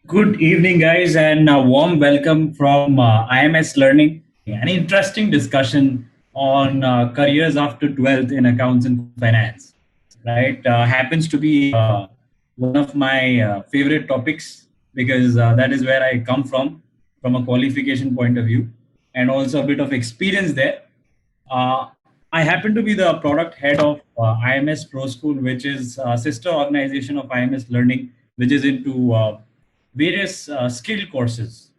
Good evening, guys, and a warm welcome from IMS Learning. An interesting discussion on careers after 12th in accounts and finance. Right, happens to be one of my favorite topics because that is where I come from a qualification point of view, and also a bit of experience there. Uh, I happen to be the product head of IMS Pro School, which is a sister organization of IMS Learning, which is into various skill courses,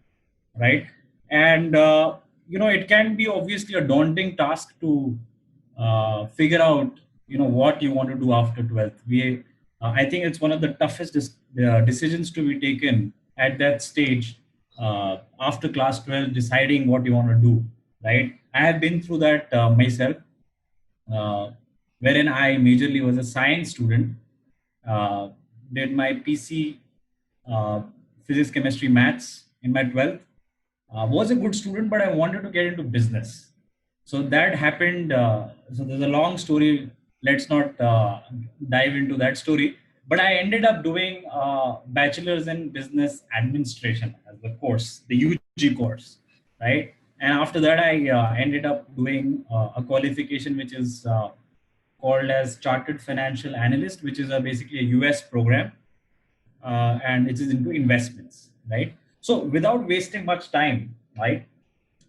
right? And it can be obviously a daunting task to figure out what you want to do after 12th. I think it's one of the toughest decisions to be taken at that stage after class 12, deciding what you want to do, right? I have been through that myself, uh, wherein I majorly was a science student, uh, did my PC, uh, physics, chemistry, maths in my 12th. Was a good student, but I wanted to get into business. So that happened. So there's a long story. Let's not dive into that story. But I ended up doing bachelor's in business administration as the course, the UG course, right? And after that, I ended up doing a qualification which is called as Chartered Financial Analyst, which is basically a US program, and it is into investments, right? So without wasting much time, right,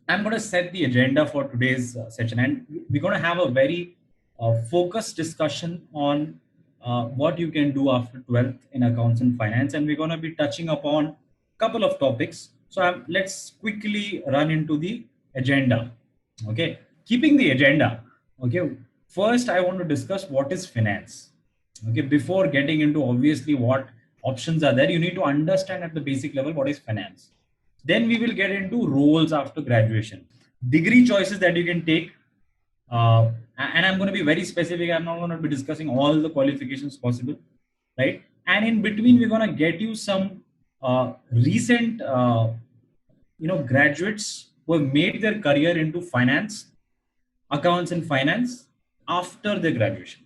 I'm going to set the agenda for today's session, and we're going to have a very focused discussion on what you can do after 12th in accounts and finance, and we're going to be touching upon a couple of topics. So let's quickly run into the agenda. Okay, keeping the agenda. Okay, first I want to discuss what is finance. Okay, before getting into obviously what options are there, you need to understand at the basic level what is finance. Then we will get into roles after graduation, degree choices that you can take. And I'm going to be very specific. I'm not going to be discussing all the qualifications possible, right? And in between, we're going to get you some recent, graduates who have made their career into finance, accounts, and finance after their graduation.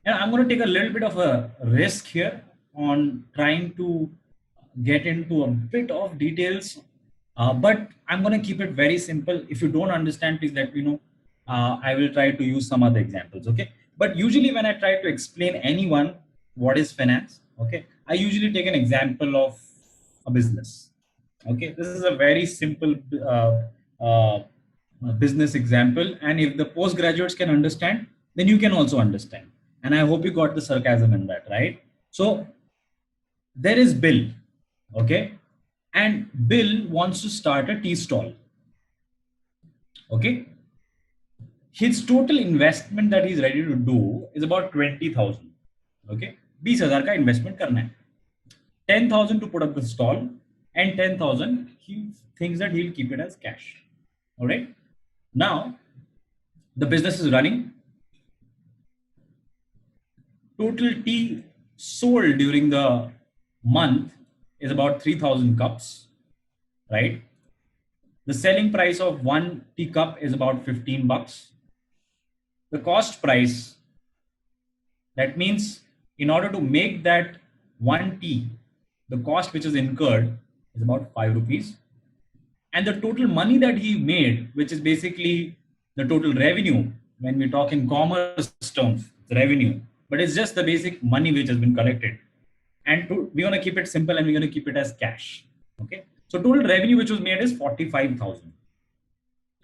And I'm going to take a little bit of a risk here on trying to get into a bit of details, but I'm going to keep it very simple. If you don't understand, please let me know. I will try to use some other examples. Okay. But usually, when I try to explain anyone what is finance, okay, I usually take an example of a business. Okay. This is a very simple business example. And if the postgraduates can understand, then you can also understand. And I hope you got the sarcasm in that, right? So there is Bill, okay, and Bill wants to start a tea stall, okay. His total investment that he's ready to do is about 20,000, okay. 20,000 का investment करना है, 10,000 to put up the stall, and 10,000 he thinks that he'll keep it as cash. All right. Now the business is running. Total tea sold during the month is about 3,000 cups, right? The selling price of one teacup is about 15 bucks. The cost price, that means in order to make that one tea, the cost which is incurred is about 5 rupees. And the total money that he made, which is basically the total revenue, when we talk in commerce terms, it's revenue, but it's just the basic money which has been collected. And we're going to keep it simple and we're going to keep it as cash. Okay. So total revenue which was made is 45,000.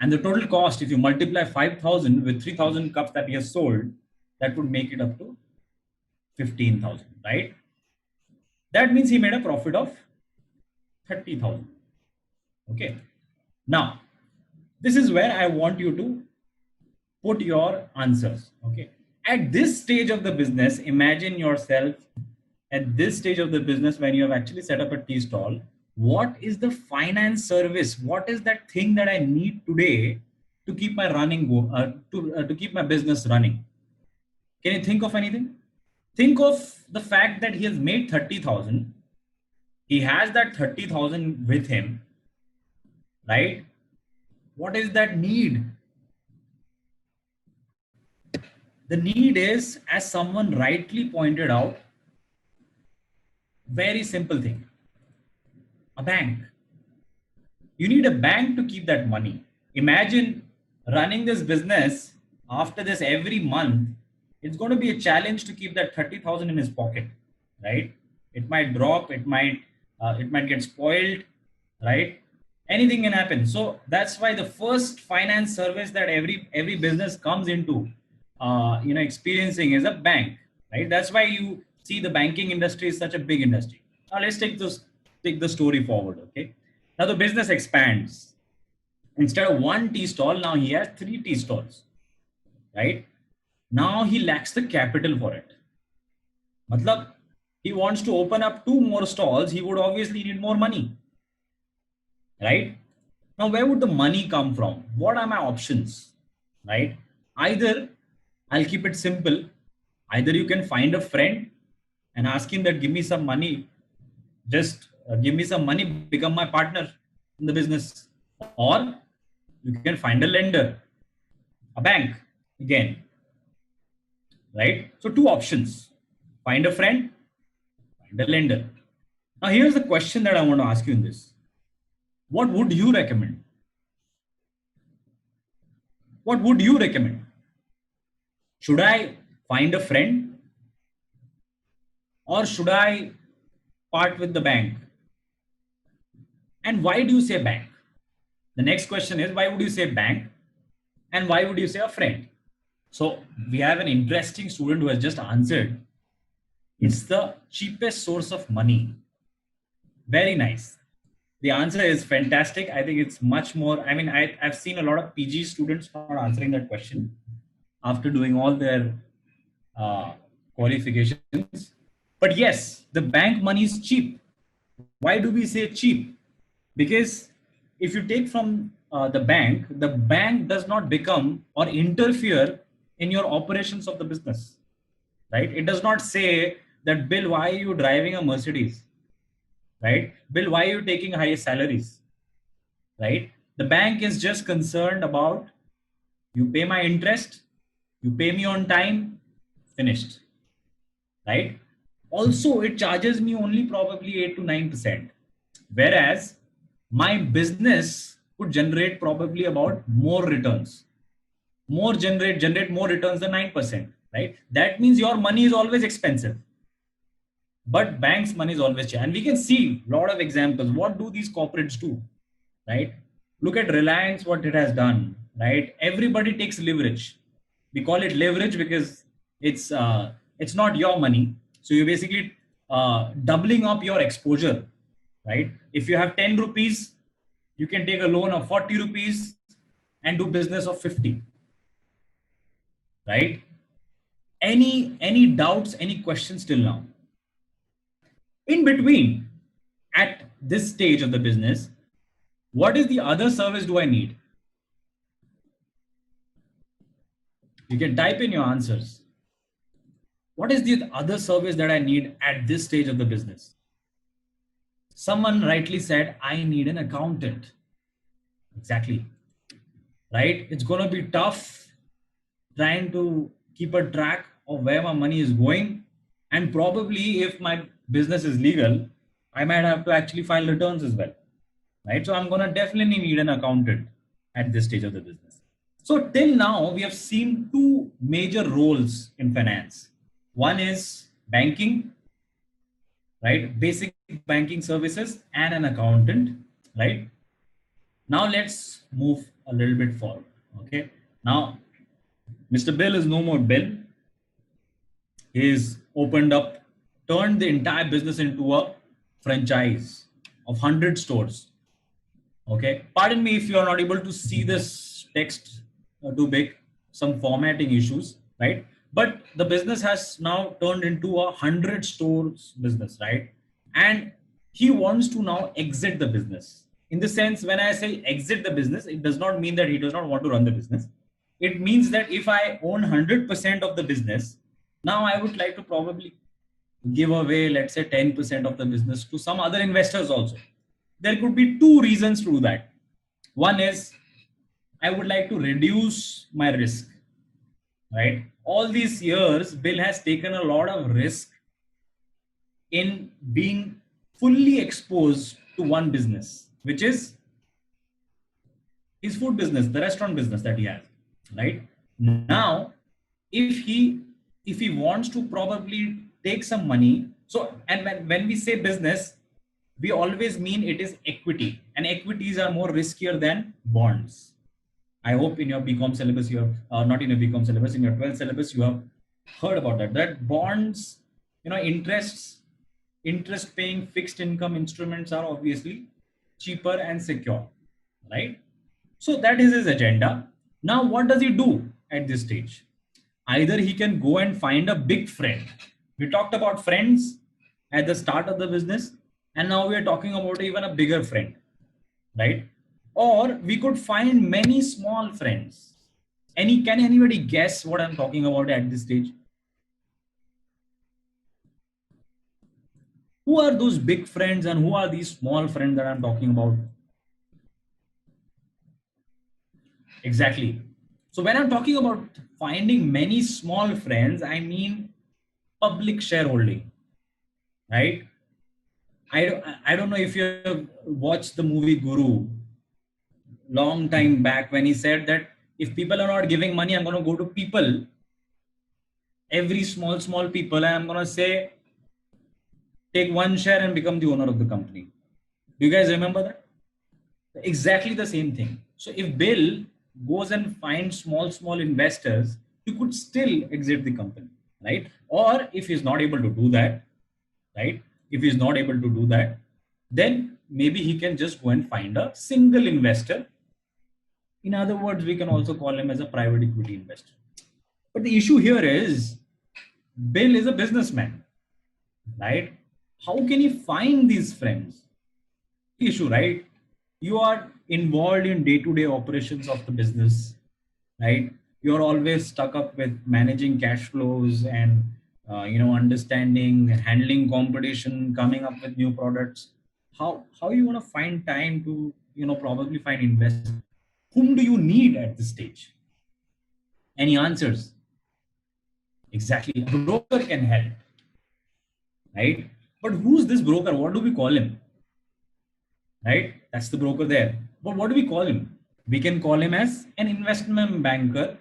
And the total cost, if you multiply 5,000 with 3,000 cups that he has sold, that would make it up to 15,000, right? That means he made a profit of 30,000. Okay. Now, this is where I want you to put your answers. Okay. At this stage of the business, imagine yourself at this stage of the business when you have actually set up a tea stall. What is the finance service? What is that thing that I need today to keep my to keep my business running? Can you think of anything? Think of the fact that he has made 30,000. He has that 30,000 with him, right? What is that need? The need is, as someone rightly pointed out, very simple thing: a bank. You need a bank to keep that money. Imagine running this business after this every month. It's going to be a challenge to keep that 30,000 in his pocket, right? It might drop, it might get spoiled, right? Anything can happen. So that's why the first finance service that every business comes into, experiencing is a bank, right? That's why you see the banking industry is such a big industry. Now let's take the story forward, okay? Now the business expands. Instead of one tea stall, now he has three tea stalls, right? Now he lacks the capital for it. Matlab, he wants to open up two more stalls, he would obviously need more money, right? Now, where would the money come from? What are my options, right? Either I'll keep it simple. Either you can find a friend and ask him that give me some money, just give me some money, become my partner in the business, or you can find a lender, a bank again, right? So two options: find a friend, find a lender. Now, here's the question that I want to ask you in this: what would you recommend? What would you recommend? Should I find a friend, or should I part with the bank? And why do you say bank? The next question is, why would you say bank? And why would you say a friend? So we have an interesting student who has just answered. It's the cheapest source of money. Very nice. The answer is fantastic. I think it's much more. I mean, I've seen a lot of PG students not answering that question after doing all their uh, qualifications. But yes, the bank money is cheap. Why do we say cheap? Because if you take from the bank does not become or interfere in your operations of the business, right? It does not say that, Bill, why are you driving a Mercedes, right? Bill, why are you taking higher salaries, right? The bank is just concerned about you pay my interest, you pay me on time, finished, right? Also, it charges me only probably 8 to 9%, whereas my business could generate probably about more returns, generate more returns than 9%, right? That means your money is always expensive, but banks' money is always cheap. And we can see a lot of examples. What do these corporates do, right? Look at Reliance, what it has done, right? Everybody takes leverage. We call it leverage because it's not your money. So you're basically doubling up your exposure, right? If you have 10 rupees, you can take a loan of 40 rupees and do business of 50, right? Any doubts, any questions till now? In between, at this stage of the business, what is the other service do I need? You can type in your answers. What is the other service that I need at this stage of the business? Someone rightly said, I need an accountant. Exactly. Right? It's going to be tough trying to keep a track of where my money is going. And probably if my business is legal, I might have to actually file returns as well. Right? So I'm going to definitely need an accountant at this stage of the business. So till now, we have seen two major roles in finance. One is banking, right? Basic banking services, and an accountant, right? Now let's move a little bit forward. Okay. Now, Mr. Bill is no more Bill. He's opened up, turned the entire business into a franchise of 100 stores. Okay. Pardon me if you are not able to see this text too big, some formatting issues, right? But the business has now turned into a 100 stores business, right? And he wants to now exit the business. In the sense, when I say exit the business, it does not mean that he does not want to run the business. It means that if I own 100% of the business, now I would like to probably give away, let's say, 10% of the business to some other investors also. There could be two reasons to do that. One is I would like to reduce my risk, right? All these years, Bill has taken a lot of risk in being fully exposed to one business, which is his food business, the restaurant business that he has, right? Now, if he if he wants to probably take some money, so and when we say business, we always mean it is equity, and equities are more riskier than bonds. I hope in your BCom syllabus, you have not in your BCom syllabus, in your 12th syllabus, you have heard about that. That bonds, interest paying fixed income instruments are obviously cheaper and secure, right? So that is his agenda. Now, what does he do at this stage? Either he can go and find a big friend. We talked about friends at the start of the business, and now we are talking about even a bigger friend, right? Or we could find many small friends. Can anybody guess what I'm talking about at this stage? Who are those big friends and who are these small friends that I'm talking about? Exactly. So when I'm talking about finding many small friends, I mean public shareholding, right? I don't know if you have watched the movie Guru long time back when he said that if people are not giving money, I'm going to go to people, every small people, and I'm going to say, take one share and become the owner of the company. Do you guys remember that? Exactly the same thing. So if Bill goes and finds small investors, he could still exit the company, right? Or if he's not able to do that, right? If he's not able to do that, then maybe he can just go and find a single investor. In other words, we can also call him as a private equity investor. But the issue here is Bill is a businessman, right? How can he find these friends? Issue, right? You are involved in day-to-day operations of the business, right? You're always stuck up with managing cash flows and understanding, handling competition, coming up with new products. How you want to find time to probably find investors? Whom do you need at this stage? Any answers? Exactly, a broker can help, right? But who's this broker? What do we call him? Right? That's the broker there. But what do we call him? We can call him as an investment banker,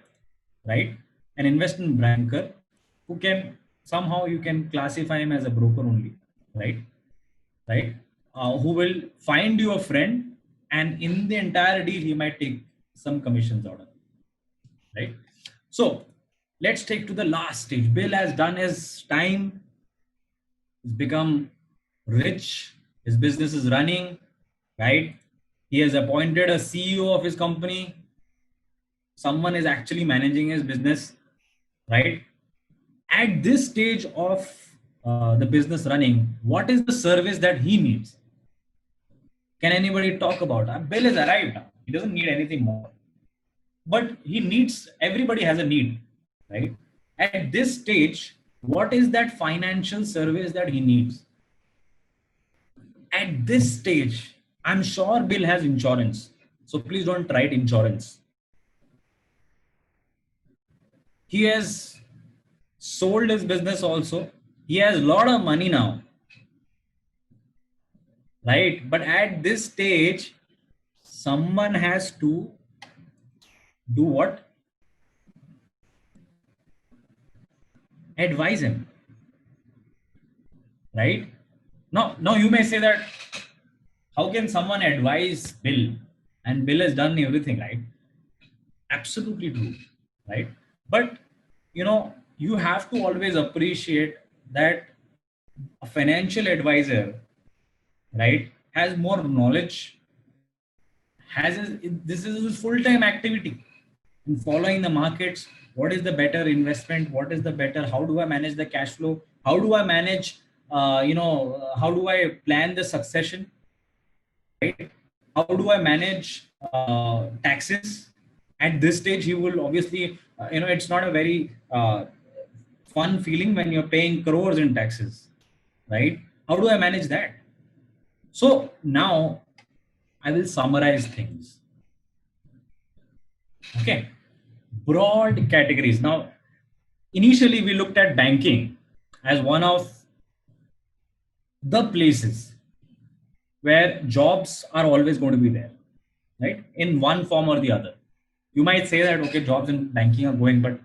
right? An investment banker who can somehow you can classify him as a broker only, right? Right? Who will find you a friend, and in the entire deal, he might take some commissions out of it, right? So let's take to the last stage. Bill has done his time, he's become rich, his business is running, right? He has appointed a CEO of his company. Someone is actually managing his business, right? At this stage of the business running, what is the service that he needs? Can anybody talk about? Bill is arrived now. He doesn't need anything more. But he needs, everybody has a need, right? At this stage, what is that financial service that he needs? At this stage, I'm sure Bill has insurance. So please don't write insurance. He has sold his business also. He has a lot of money now, right? But at this stage, someone has to do what? Advise him, right? Now you may say that how can someone advise Bill? And Bill has done everything, right? Absolutely true, right? But you have to always appreciate that a financial advisor, right, has more knowledge, this is his full-time activity in following the markets. What is the better investment? What is the better? How do I manage the cash flow? How do I manage? How do I plan the succession? Right? How do I manage taxes? At this stage, he will obviously, it's not a very fun feeling when you're paying crores in taxes, right? How do I manage that? So now I will summarize things. Okay. Broad categories. Now, Initially, we looked at banking as one of the places where jobs are always going to be there, right? In one form or the other. You might say that, okay, jobs in banking are going, but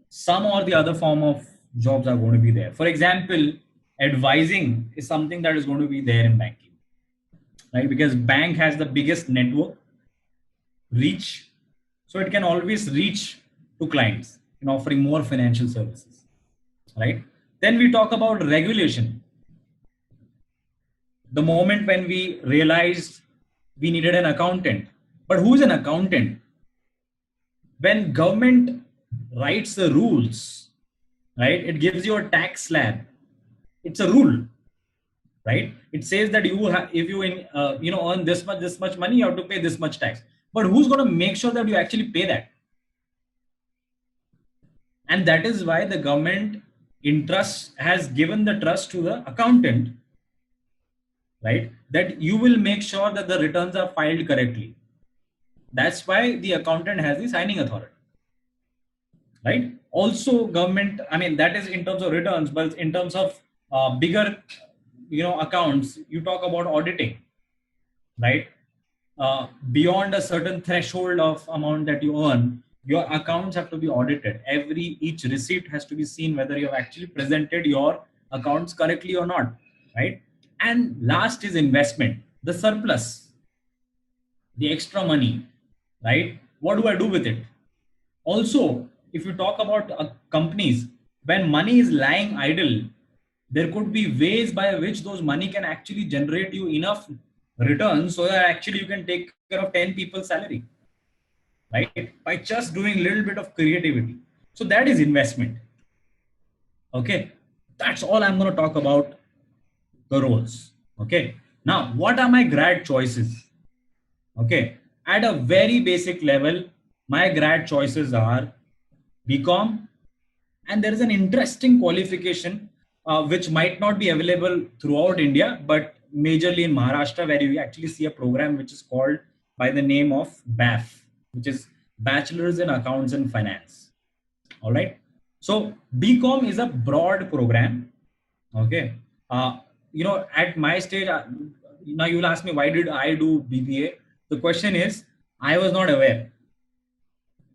some or the other form of jobs are going to be there. For example, advising is something that is going to be there in banking, right? Because bank has the biggest network reach, so it can always reach to clients in offering more financial services, right? Then we talk about regulation. The moment when we realized we needed an accountant, but who is an accountant? When government writes the rules, right? It gives you a tax slab. It's a rule, right? It says that you have, if you earn this much money, you have to pay this much tax. But who's going to make sure that you actually pay that? And that is why the government interest has given the trust to the accountant, right? That you will make sure that the returns are filed correctly. That's why the accountant has the signing authority, right? Also, government, I mean, that is in terms of returns, but in terms of bigger, accounts, you talk about auditing, right? Beyond a certain threshold of amount that you earn, your accounts have to be audited. Each receipt has to be seen whether you have actually presented your accounts correctly or not, right? And last is investment, the surplus, the extra money, right? What do I do with it? Also, if you talk about companies, when money is lying idle, there could be ways by which those money can actually generate you enough returns so that actually you can take care of 10 people's salary, right? By just doing a little bit of creativity. So that is investment. Okay. That's all I'm going to talk about the roles. Okay. Now, what are my grad choices? Okay. At a very basic level, my grad choices are BCom, and there is an interesting qualification which might not be available throughout India, but majorly in Maharashtra, where you actually see a program which is called by the name of BAF, which is Bachelor's in Accounts and Finance. All right. So BCom is a broad program. Okay. At my stage, now you'll ask me, why did I do BBA? The question is, I was not aware.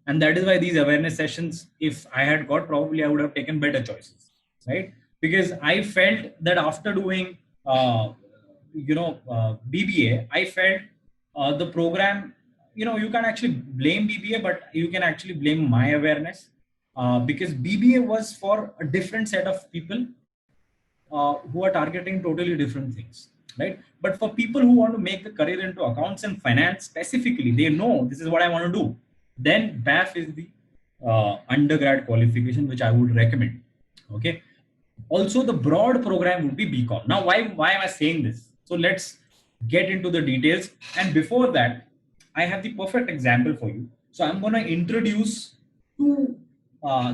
And that is why these awareness sessions, if I had got, probably I would have taken better choices, right? Because I felt that after doing BBA, I felt the program, you can actually blame BBA, but you can actually blame my awareness, because BBA was for a different set of people who are targeting totally different things, right? But for people who want to make the career into accounts and finance specifically, they know this is what I want to do, then BAF is the undergrad qualification which I would recommend. Okay. Also, the broad program would be BCom. Now, why am I saying this? So let's get into the details. And before that, I have the perfect example for you. So I'm going to introduce two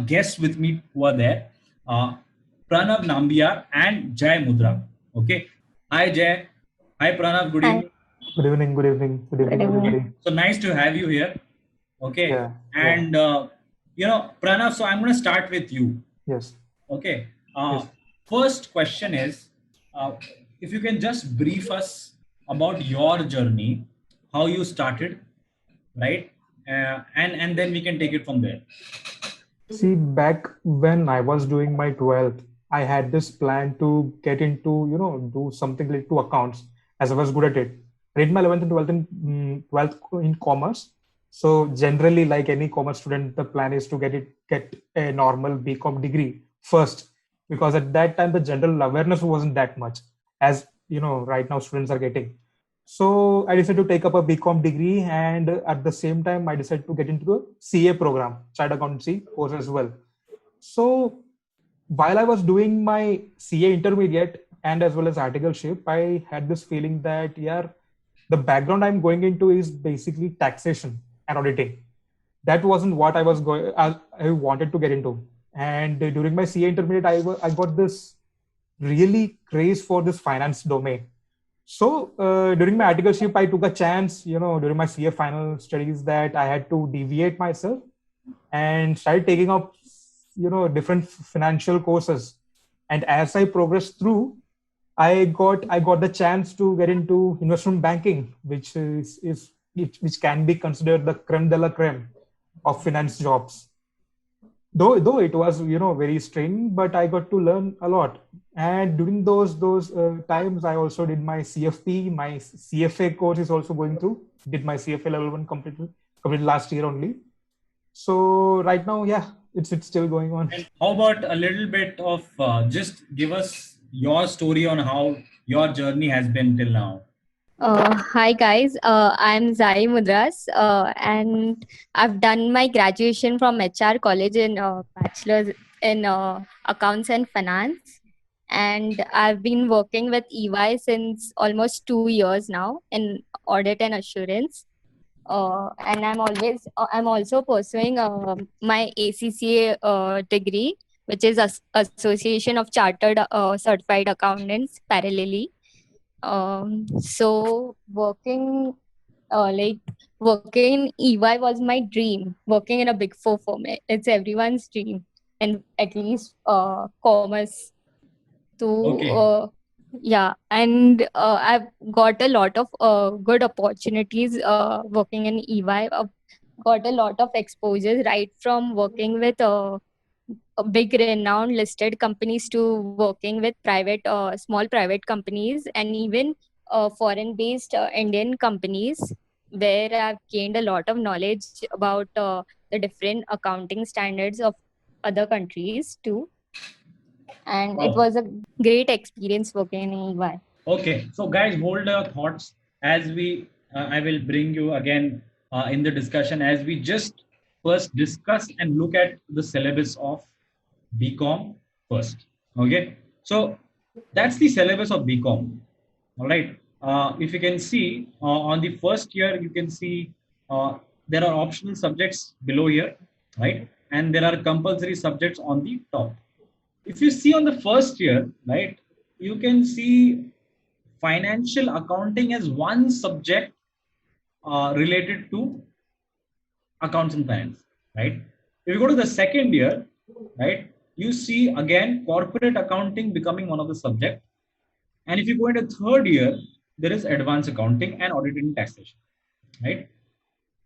guests with me who are there. Pranav Nambiar and Jay Mudra. Okay. Hi, Jay. Hi, Pranav. Good Hi. evening. Good evening, good evening, good Good evening, evening. everybody. So nice to have you here. Okay. Yeah, yeah, And, Pranav, so I'm going to start with you. yes, Okay. yes. First question is, uh, if you can just brief us about your journey, how you started, right? And then we can take it from there. See, back when I was doing my 12th, I had this plan to get into, do something related to accounts as I was good at it. I did my 11th and 12th in commerce. So generally, like any commerce student, the plan is to get a normal BCom degree first, because at that time the general awareness wasn't that much as right now students are getting. So I decided to take up a BCom degree, and at the same time, I decided to get into the CA program, Chartered Accountancy course as well. So while I was doing my CA intermediate and as well as articleship, I had this feeling that the background I'm going into is basically taxation and auditing. That wasn't what I wanted to get into. And during my CA intermediate, I got this really craze for this finance domain. So during my articleship, I took a chance, during my CA final studies, that I had to deviate myself and started taking up, different financial courses. And as I progressed through, I got the chance to get into investment banking, which can be considered the creme de la creme of finance jobs. Though it was very strange, but I got to learn a lot. And during those times, I also did my CFP. My CFA course is also going through. Did my CFA level 1 completed last year only. So right now, yeah, it's still going on. And how about a little bit of just give us your story on how your journey has been till now? Hi guys, I'm Zai Mudras, and I've done my graduation from HR College in bachelor's in accounts and finance, and I've been working with EY since almost 2 years now in audit and assurance. And I'm also pursuing my ACCA degree, which is Association of Chartered Certified Accountants parallelly. So working in EY was my dream. Working in a big four firm, it's everyone's dream, and at least commerce. So Okay. yeah, and I've got a lot of good opportunities working in EY. I've got a lot of exposures right from working with big renowned listed companies to working with small private companies, and even foreign based Indian companies, where I've gained a lot of knowledge about the different accounting standards of other countries too. And it Wow. was a great experience working in EY. Okay, so guys, hold your thoughts as I will bring you again in the discussion as we just first discuss and look at the syllabus of BCom first. Okay, so that's the syllabus of BCom. All right. If you can see on the first year, you can see uh, there are optional subjects below here, right? And there are compulsory subjects on the top. If you see on the first year, right, you can see financial accounting as one subject related to accounts and finance, right? If you go to the second year, right, you see again corporate accounting becoming one of the subject. And if you go into third year, there is advanced accounting and audit and taxation, right?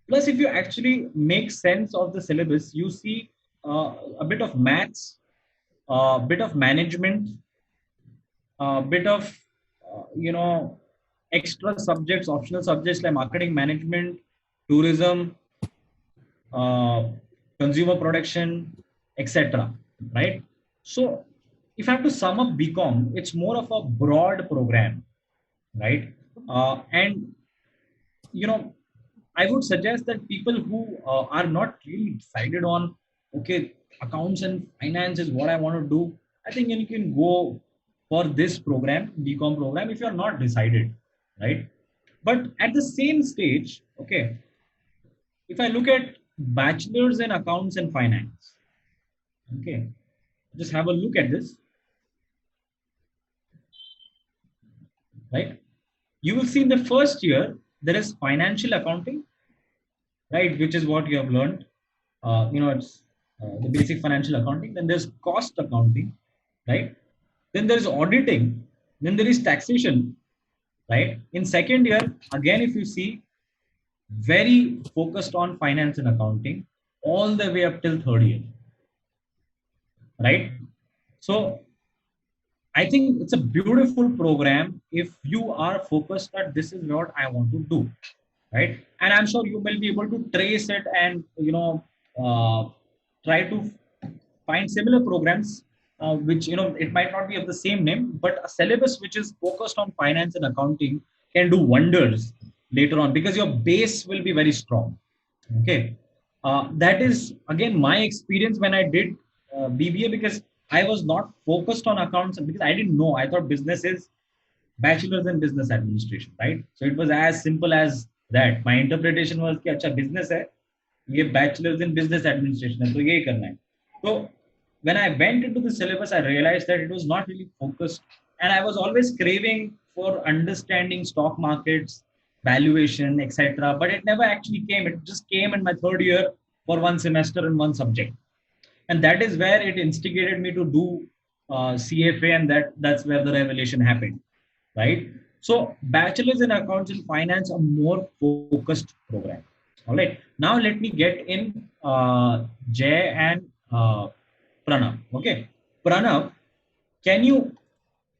Plus, if you actually make sense of the syllabus, you see a bit of maths, a bit of management, a bit of extra subjects, optional subjects like marketing management, tourism, uh, consumer production, etc. Right? So, if I have to sum up BCom, it's more of a broad program, right? And you know, I would suggest that people who are not really decided on, okay, accounts and finance is what I want to do. I think you can go for this program, BCom program, if you are not decided, right? But at the same stage, okay, if I look at bachelor's in accounts and finance, okay, just have a look at this, right? You will see in the first year there is financial accounting, right, which is what you have learned. It's the basic financial accounting. Then there's cost accounting, right? Then there is auditing. Then there is taxation, right? In second year, again, if you see, very focused on finance and accounting all the way up till third year, right? So I think it's a beautiful program if you are focused that this is what I want to do, right? And I'm sure you will be able to trace it and uh, try to find similar programs, which it might not be of the same name, but a syllabus which is focused on finance and accounting can do wonders later on because your base will be very strong. Okay, that is again my experience when I did BBA because I was not focused on accounts because I didn't know. I thought business is bachelor's in business administration, right? So it was as simple as that. My interpretation was कि अच्छा business है, ये bachelor's in business administration है, तो यही करना है. So when I went into the syllabus, I realized that it was not really focused, and I was always craving for understanding stock markets, valuation, etc. But it never actually came. It just came in my third year for one semester and one subject. and that is where it instigated me to do CFA, and that's where the revelation happened, right? So bachelor's in accounts and finance, a more focused program. All right. Now let me get in Jay and Pranav. Okay, Pranav, can you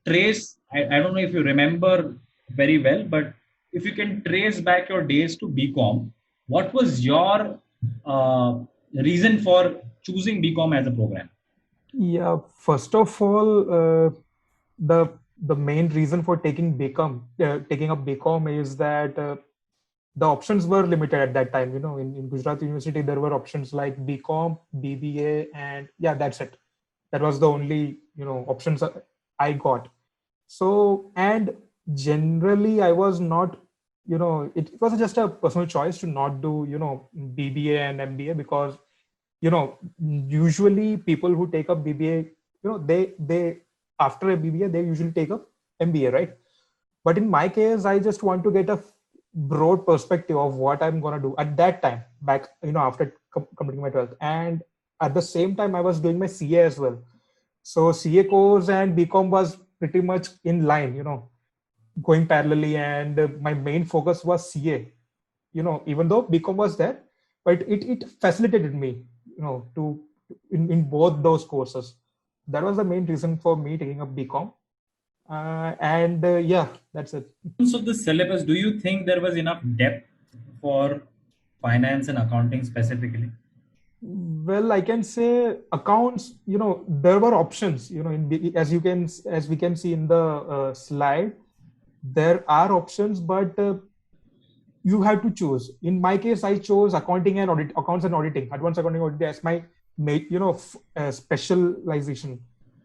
trace? I don't know if you remember very well, but if you can trace back your days to BCom, what was your reason for choosing BCom as a program? Yeah, first of all, the the main reason for taking up BCom is that the options were limited at that time. In Gujarat University, there were options like BCom, BBA, and yeah, that's it. That was the only options I got. So, and generally, I was not, it was just a personal choice to not do BBA and MBA, because usually people who take up BBA, they after a BBA they usually take up MBA, right? But in my case, I just want to get a broad perspective of what I'm going to do at that time, back after completing my 12th. And at the same time, I was doing my CA as well. So CA course and BCom was pretty much in line, going parallelly, and my main focus was CA. Even though BCom was there, but it facilitated me, to in both those courses. That was the main reason for me taking up BCom. And yeah, that's it. So the syllabus, do you think there was enough depth for finance and accounting specifically? Well, I can say accounts, there were options, as we can see in the slide, there are options, but you have to choose. In my case, I chose accounts and auditing, advanced accounting auditing as my specialization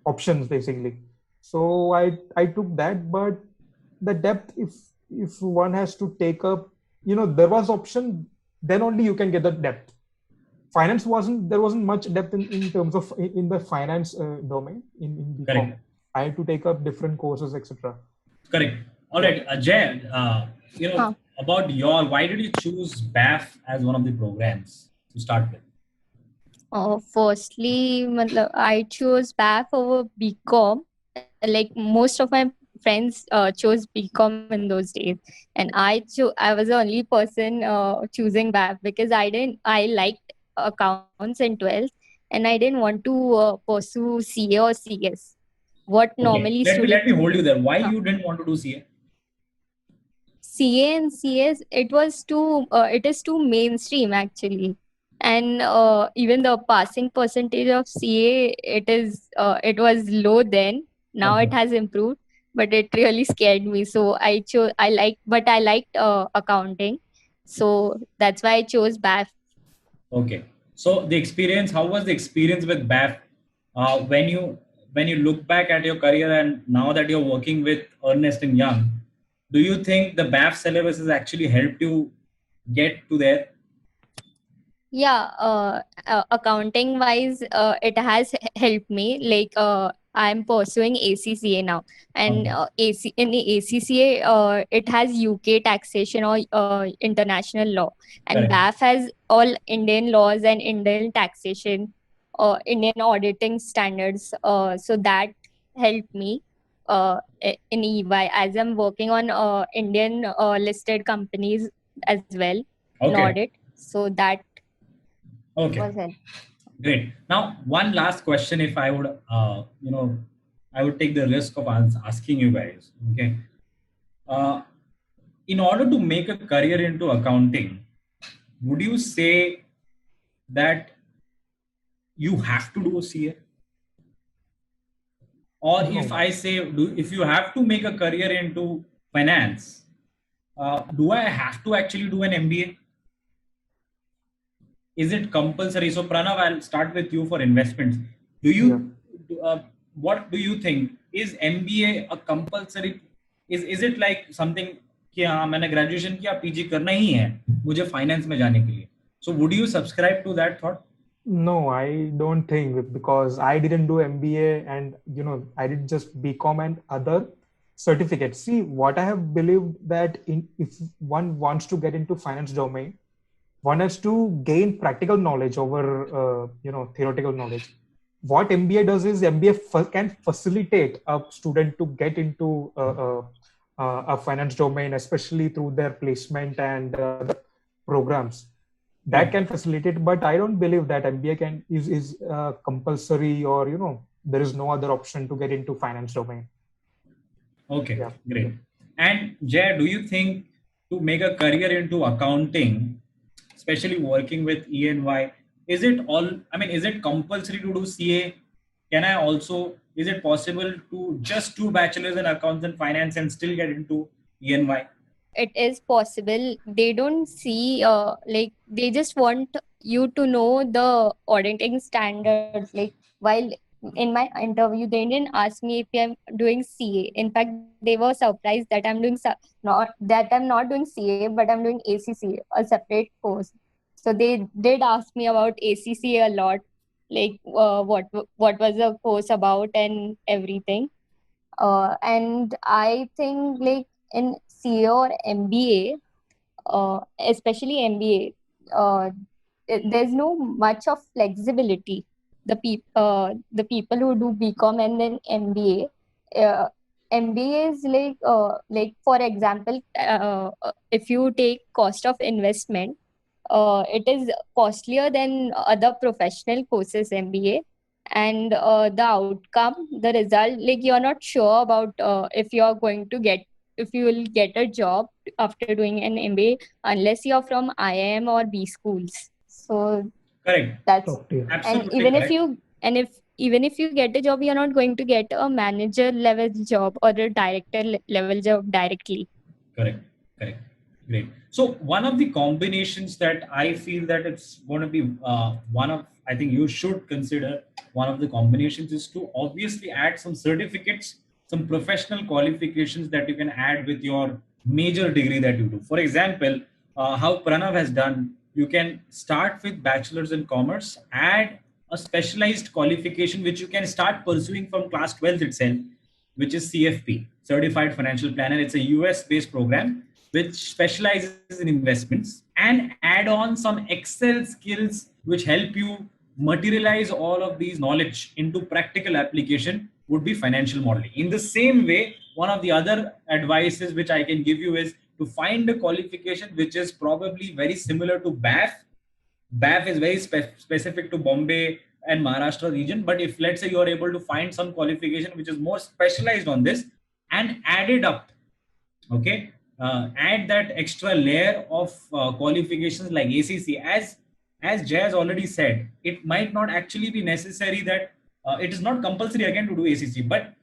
options basically. So I took that, but the depth, if one has to take up, there was option, then only you can get the depth. Finance there wasn't much depth in terms of in the finance domain in BCom. Correct. I had to take up different courses, etc. Correct. All right, Jay, about why did you choose BAF as one of the programs to start with? Firstly, I chose BAF over BCom. Like most of my friends chose BCom in those days, and I was the only person choosing BAF because I liked accounts in 12th, and I didn't want to pursue CA or CS. What Okay, normally let me students hold you there. Why you didn't want to do CA? CA and CS, it is too mainstream actually, and even the passing percentage of CA, it was low then. Now it Okay. has improved, but it really scared me. So I liked accounting, so that's why I chose BAF. Okay. So the experience, how was the experience with BAF when you look back at your career and now that you're working with Ernest and Young? Do you think the BAF syllabus has actually helped you get to there? Yeah, accounting wise, it has helped me. Like, I'm pursuing ACCA now, and Okay. AC in the ACCA, it has UK taxation or international law, and Correct. BAF has all Indian laws and Indian taxation, Indian auditing standards. So that helped me in EY, as I'm working on Indian listed companies as well in Okay. audit. So that Okay. was it. Great. Now, one last question, if I would, I would take the risk of asking you guys. Okay. Uh, in order to make a career into accounting, would you say that you have to do a CA? Or if No. I say, if you have to make a career into finance, do I have to actually do an MBA? Is it compulsory? So Pranav, I'll start with you for investments. Do you, what do you think? Is MBA a compulsory? Is it like something कि हाँ मैंने graduation किया PG करना ही है मुझे finance में जाने के लिए? So would you subscribe to that thought? No, I don't think, because I didn't do MBA, and I did just BCom and other certificates. See, what I have believed that if one wants to get into finance domain, one has to gain practical knowledge over theoretical knowledge. What MBA does is MBA can facilitate a student to get into a finance domain, especially through their placement and programs. That can facilitate, but I don't believe that MBA is compulsory, or there is no other option to get into finance domain. Okay, Yeah. great. And Jay, do you think to make a career into accounting, especially working with EY, is it compulsory to do CA? Is it possible to just do bachelor's in accounts and finance and still get into EY? It is possible. They don't see like they just want you to know the auditing standards. Like while in my interview, they didn't ask me if I'm doing CA. In fact, they were surprised that I'm not doing CA, but I'm doing ACCA, a separate course. So they did ask me about ACCA a lot, like what was the course about and everything. And I think like in CA or MBA, especially MBA, there's no much of flexibility. The people who do BCom and then MBA, MBA is like for example, if you take cost of investment, it is costlier than other professional courses MBA, and the outcome, the result, like you're not sure about if you will get a job after doing an MBA unless you're from IIM or B schools. So Correct. that's and Absolutely even correct. if you and if even if you get a job, you're not going to get a manager level job or a director level job directly. Correct. Great. So one of the combinations that I feel that it's going to be I think you should consider one of the combinations is to obviously add some certificates, some professional qualifications that you can add with your major degree that you do. For example, how Pranav has done, you can start with bachelor's in commerce, add a specialized qualification which you can start pursuing from class 12 itself, which is CFP, Certified Financial Planner. It's a US based program which specializes in investments, and add on some Excel skills which help you materialize all of these knowledge into practical application would be financial modeling. In the same way, one of the other advices which I can give you is to find a qualification which is probably very similar to BAF. BAF is very specific to Bombay and Maharashtra region. But if let's say you are able to find some qualification which is more specialized on this and add it up, okay, add that extra layer of qualifications like ACC. As Jay has already said, it might not actually be necessary that it is not compulsory again to do ACC, but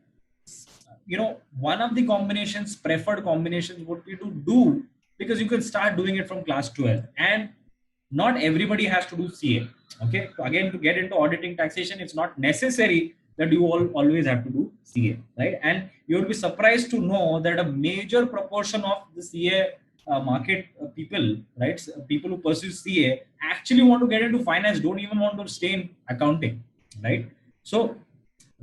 one of the preferred combinations would be to do, because you can start doing it from class 12, and not everybody has to do CA. Okay, so again, to get into auditing taxation, it's not necessary that you always have to do CA, right? And you will be surprised to know that a major proportion of the CA market people, right, people who pursue CA actually want to get into finance, don't even want to stay in accounting, right? So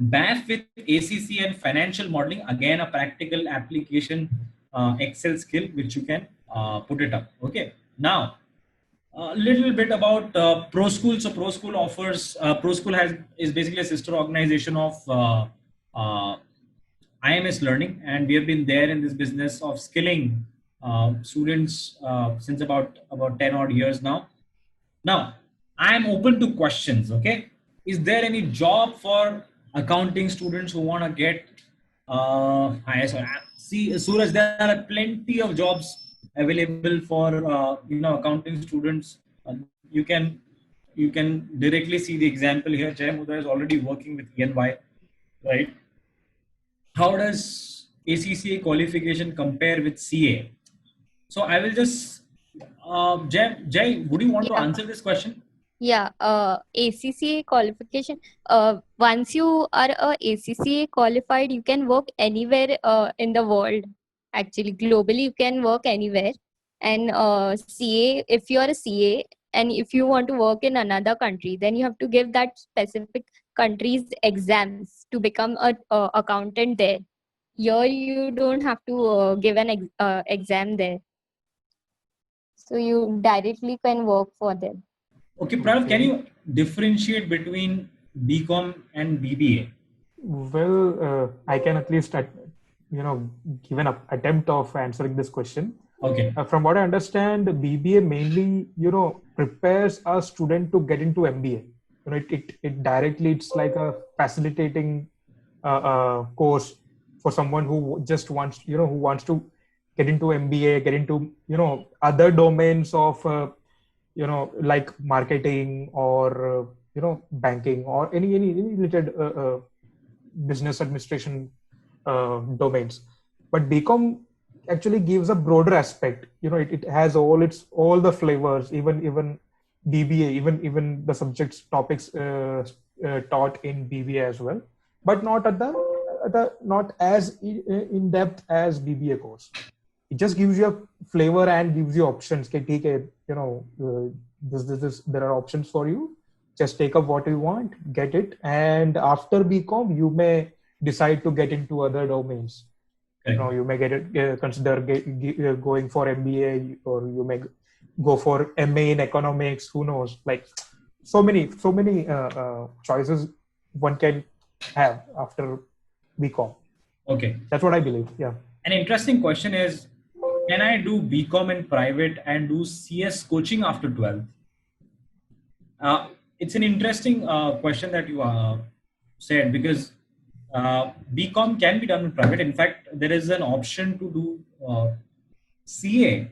BAF with ACC and financial modeling, again, a practical application Excel skill which you can put it up. Okay, now a little bit about Pro School. So Pro School is basically a sister organization of IMS Learning, and we have been there in this business of skilling students since about 10 odd years now. Now, I am open to questions. Okay, is there any job for accounting students who want to get? See, Suraj, there are plenty of jobs available for accounting students. You can directly see the example here. Jay Mudra is already working with EY, right? How does ACCA qualification compare with CA? So I will just Jay, would you want to Yeah. answer this question? Yeah, ACCA qualification. Once you are a ACCA qualified, you can work anywhere in the world. Actually, globally, you can work anywhere. And CA, if you are a CA and if you want to work in another country, then you have to give that specific country's exams to become a accountant there. Here, you don't have to give an exam there. So you directly can work for them. Okay, Pranav, can Okay. you differentiate between BCom and BBA? Well, I can at least, give an attempt of answering this question. Okay, From what I understand, BBA mainly, prepares a student to get into MBA. It directly, it's like a facilitating course for someone who just wants, who wants to get into MBA, get into, other domains of, like marketing or, banking or any related business administration domains. But BCom actually gives a broader aspect. It has all the flavors, even BBA, even the subjects topics taught in BBA as well, but not not as in depth as BBA course. It just gives you a flavor and gives you options. Okay, take a, this, there are options for you. Just take up what you want, get it, and after BCom, you may decide to get into other domains. correct. You may get it, consider going for MBA, or you may go for MA in economics. Who knows? Like so many choices one can have after BCom. Okay. That's what I believe. Yeah. An interesting question is, can I do BCom in private and do CS coaching after 12th? It's an interesting question that you said, because BCom can be done in private. In fact, there is an option to do CA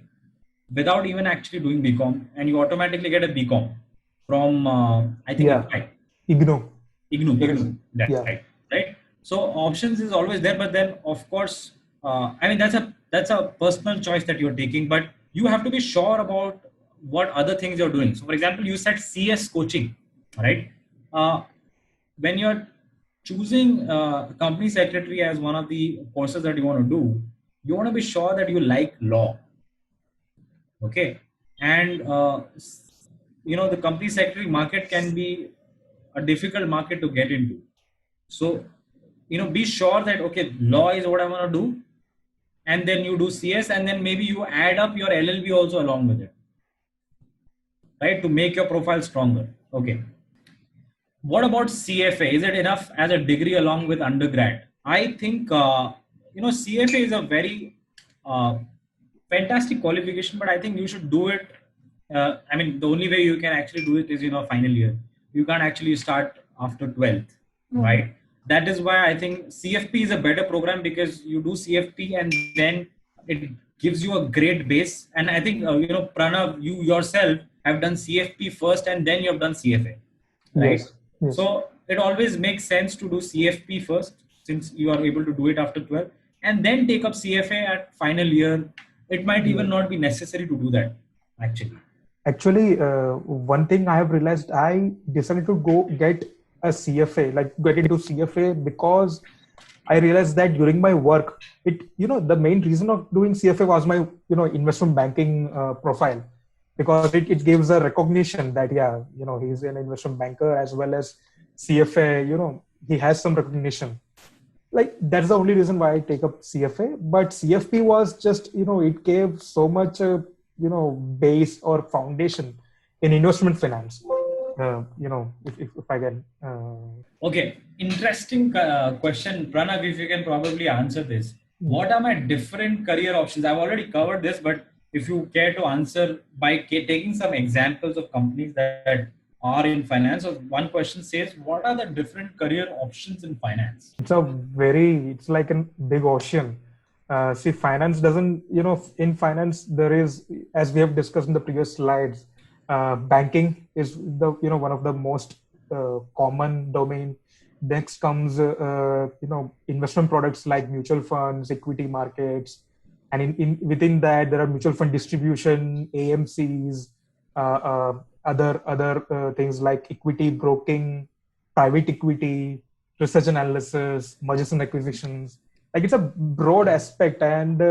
without even actually doing BCom, and you automatically get a BCom from I think Yeah. IGNOU. IGNOU. IGNOU. That's Yeah. right. So options is always there, but then of course, I mean that's a personal choice that you're taking, but you have to be sure about what other things you're doing. So, for example, you said CS coaching, right? When you're choosing company secretary as one of the courses that you want to do, you want to be sure that you like law. Okay, and the company secretary market can be a difficult market to get into. So, be sure that okay, law is what I want to do, and then you do CS, and then maybe you add up your LLB also along with it, right, to make your profile stronger. Okay. What about CFA? Is it enough as a degree along with undergrad? I think CFA is a very fantastic qualification, but I think you should do it. I mean, the only way you can actually do it is final year. You can't actually start after 12th, right? That is why I think CFP is a better program, because you do CFP and then it gives you a great base. And I think Pranav, you yourself have done CFP first and then you have done CFA, right? Yes. Yes. So it always makes sense to do CFP first, since you are able to do it after 12, and then take up CFA at final year. It might even not be necessary to do that, actually. Actually, one thing I have realized, I decided to go get a CFA, like get into CFA, because I realized that during my work, the main reason of doing CFA was my, investment banking profile, because it gives a recognition that, he's an investment banker as well as CFA, he has some recognition. Like, that's the only reason why I take up CFA. But CFP was just, it gave so much, base or foundation in investment finance. If I can. Okay, interesting question, Pranav. If you can probably answer this, what are my different career options? I've already covered this, but if you care to answer by taking some examples of companies that are in finance. So one question says, what are the different career options in finance? It's like a big ocean. See, finance doesn't, in finance, there is, as we have discussed in the previous slides, banking is one of the most common domain. Next comes, investment products like mutual funds, equity markets. And within that, there are mutual fund distribution, AMCs, other things like equity broking, private equity, research and analysis, mergers and acquisitions. Like, it's a broad aspect, and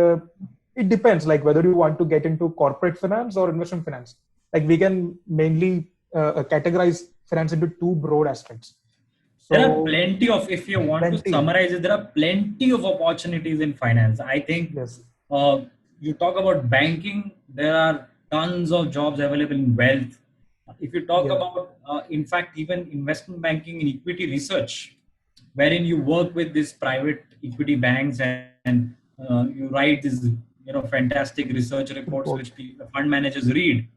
it depends, like whether you want to get into corporate finance or investment finance. Like, we can mainly categorize finance into two broad aspects. So, there are plenty of, if you want to summarize it, there are plenty of opportunities in finance. I think yes. You talk about banking, there are tons of jobs available in wealth. If you talk Yeah. about, in fact, even investment banking and equity research, wherein you work with these private equity banks and you write these, fantastic research reports which Report. fund managers read.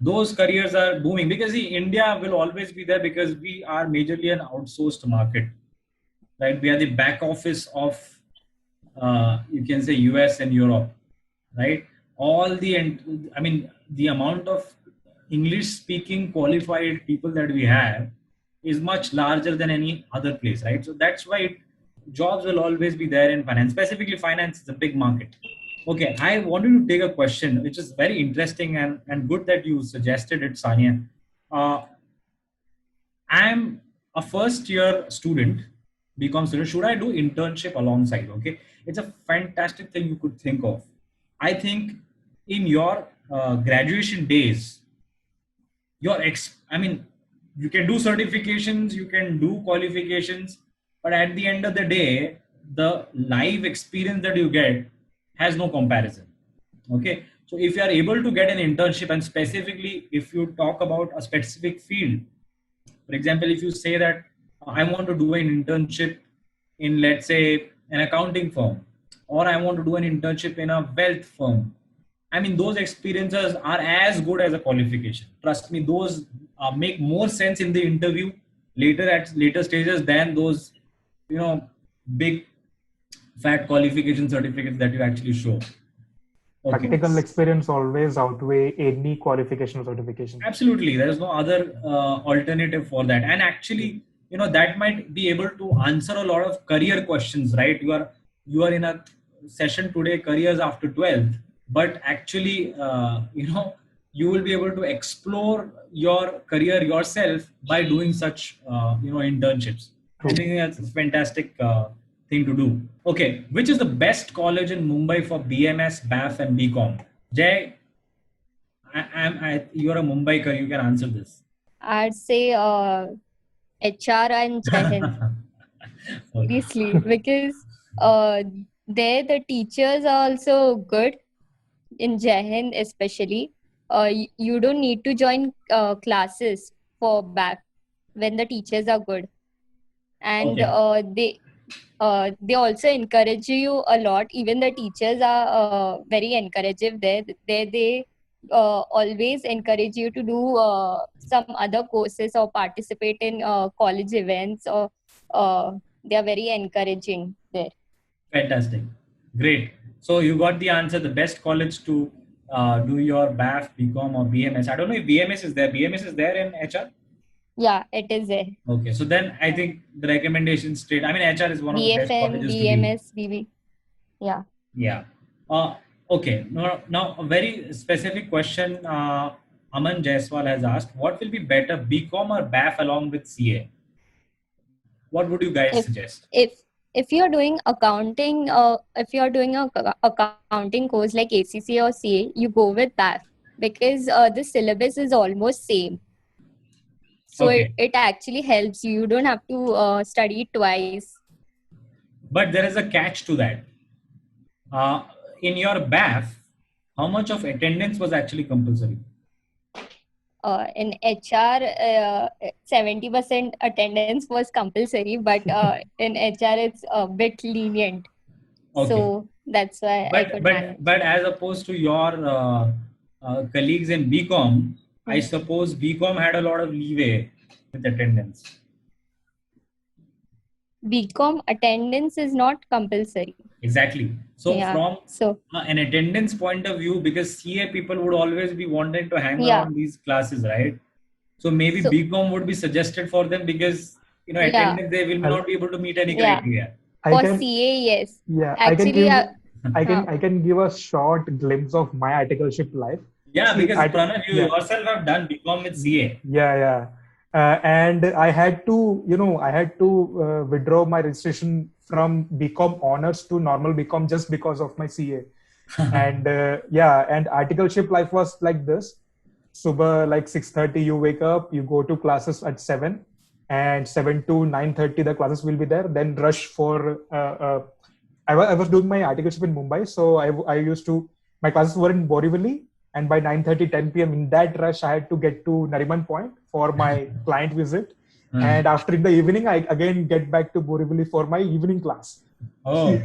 Those careers are booming because see, India will always be there because we are majorly an outsourced market, right? We are the back office of, you can say, US and Europe, right? I mean, the amount of English speaking qualified people that we have is much larger than any other place, right? So that's why jobs will always be there in finance. Specifically, finance is a big market. Okay, I wanted to take a question which is very interesting and good that you suggested it, Sanya. Uh, I'm a first year student, BCom student. Should I do internship alongside? Okay, it's a fantastic thing you could think of. I think in your graduation days, I mean, you can do certifications, you can do qualifications, but at the end of the day, the live experience that you get has no comparison. Okay, so if you are able to get an internship, and specifically if you talk about a specific field, for example, if you say that I want to do an internship in, let's say, an accounting firm, or I want to do an internship in a wealth firm, I mean, those experiences are as good as a qualification. Trust me, those make more sense in the interview later at later stages than those, big fat qualification certificates that you actually show. Okay. Practical experience always outweigh any qualification or certification. Absolutely, there is no other alternative for that, and actually, that might be able to answer a lot of career questions, right? You are in a session today, careers after 12th, but actually, you will be able to explore your career yourself by doing such, internships. I True. think that's a fantastic thing to do. Okay, which is the best college in Mumbai for BMS, BAF, and BCom? Jay, you're a Mumbaiker. You can answer this. I'd say HR and Jahan. Okay. Seriously, because uh, there the teachers are also good in Jahan, especially. You don't need to join classes for back when the teachers are good, and Okay. they also encourage you a lot. Even the teachers are very encourative there. They always encourage you to do some other courses or participate in college events, or they are very encouraging there. Fantastic. Great. So you got the answer. The best college to do your BAF, BCom, or BMS. I don't know if BMS is there. BMS is there in HR. Yeah, it is there. Okay. So then I think the recommendation straight. I mean, HR is one of the best BFM, colleges to be. BMS, BB. Yeah. Yeah. Okay. Now, a very specific question. Aman Jaiswal has asked, what will be better, BCom or BAF along with CA? What would you guys If suggest? if you're doing accounting, if you're doing a accounting course like ACCA or CA, you go with that because the syllabus is almost same. So Okay. it actually helps you. You don't have to study twice. But there is a catch to that. In your BAF, how much of attendance was actually compulsory? In HR, 70% attendance was compulsory, but in HR it's a bit lenient. Okay. So that's why I could manage. But as opposed to your colleagues in BCom, I Hmm. suppose BCom had a lot of leeway with attendance. BCom attendance is not compulsory. Exactly. So Yeah. from So an attendance point of view, because CA people would always be wanting to hang yeah. around these classes, right? So maybe So BCom would be suggested for them because yeah. attendance they will I'll, not be able to meet any Yeah. criteria. I For can, CA, yes. yeah, Actually, I can give a short glimpse of my articleship life. Yeah, See, because Pranav, you yeah, yourself have done BCom with CA. yeah. And I had to, withdraw my registration from BCom honors to normal BCom just because of my CA. And and articleship life was like this. Subah like 6:30 you wake up, you go to classes at 7, and 7 to 9:30 the classes will be there. Then rush for I was doing my articleship in Mumbai, so I used to, my classes were in Borivali, And by 9:30, 10 p.m. in that rush, I had to get to Nariman Point for my client visit. And after in the evening, I again get back to Borivali for my evening class. Oh,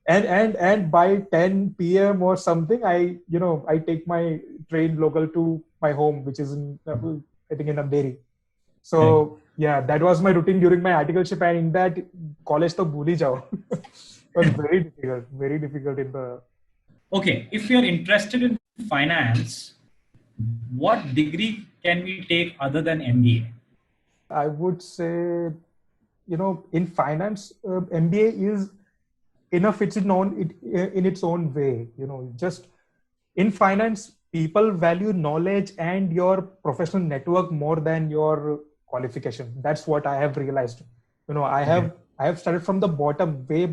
And by 10 p.m. or something, I take my train local to my home, which is in I think in Andheri. So yeah, that was my routine during my articleship, and in that college to bhuli jao. It was very difficult in the. okay. If you're interested in finance, what degree can we take other than MBA? I would say, in finance, MBA is enough. It's in its own way. Just in finance, people value knowledge and your professional network more than your qualification. That's what I have realized. I have started from the bottom, way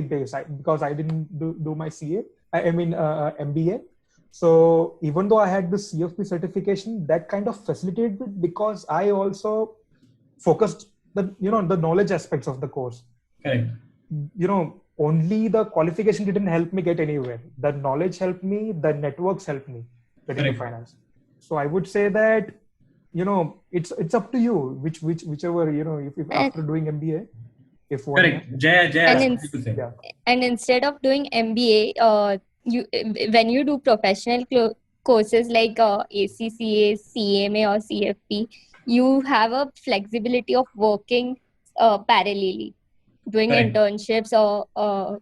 base, because I didn't do my CA. I mean MBA. So even though I had the CFP certification, that kind of facilitated it because I also focused the knowledge aspects of the course. Correct. Only the qualification didn't help me get anywhere. The knowledge helped me, the networks helped me get into finance. So I would say that it's up to you whichever if after doing MBA, if one Correct. Jaya. And instead of doing MBA, when you do professional courses like ACCA, CMA, or CFP, you have a flexibility of working parallelly, doing Correct. internships or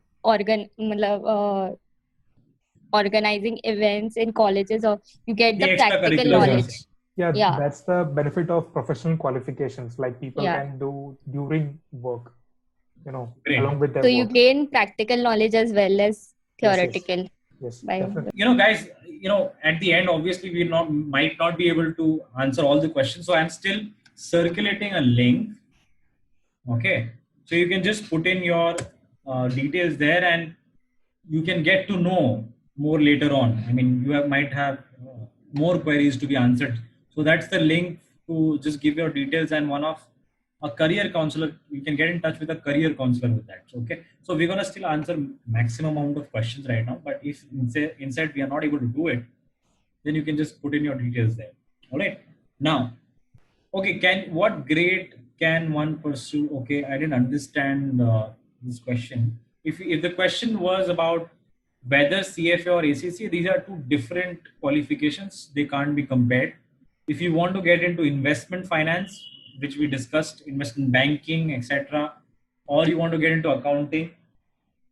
organizing events in colleges, or you get the practical knowledge. Yeah, that's the benefit of professional qualifications, like people can do during work, along with their so work. you gain practical knowledge as well as theoretical. Yes, definitely. Guys, at the end, obviously we might not be able to answer all the questions, so I'm still circulating a link. Okay, so you can just put in your details there, and you can get to know more later on. I mean, you might have more queries to be answered. So that's the link to just give your details, and one of a career counselor, you can get in touch with a career counselor with that. Okay. So we're going to still answer maximum amount of questions right now, but if inside we are not able to do it, then you can just put in your details there. All right. Now, okay, what grade can one pursue? Okay, I didn't understand this question. If the question was about whether CFA or ACCA, these are two different qualifications. They can't be compared. If you want to get into investment finance, which we discussed, investment banking, etc., or you want to get into accounting,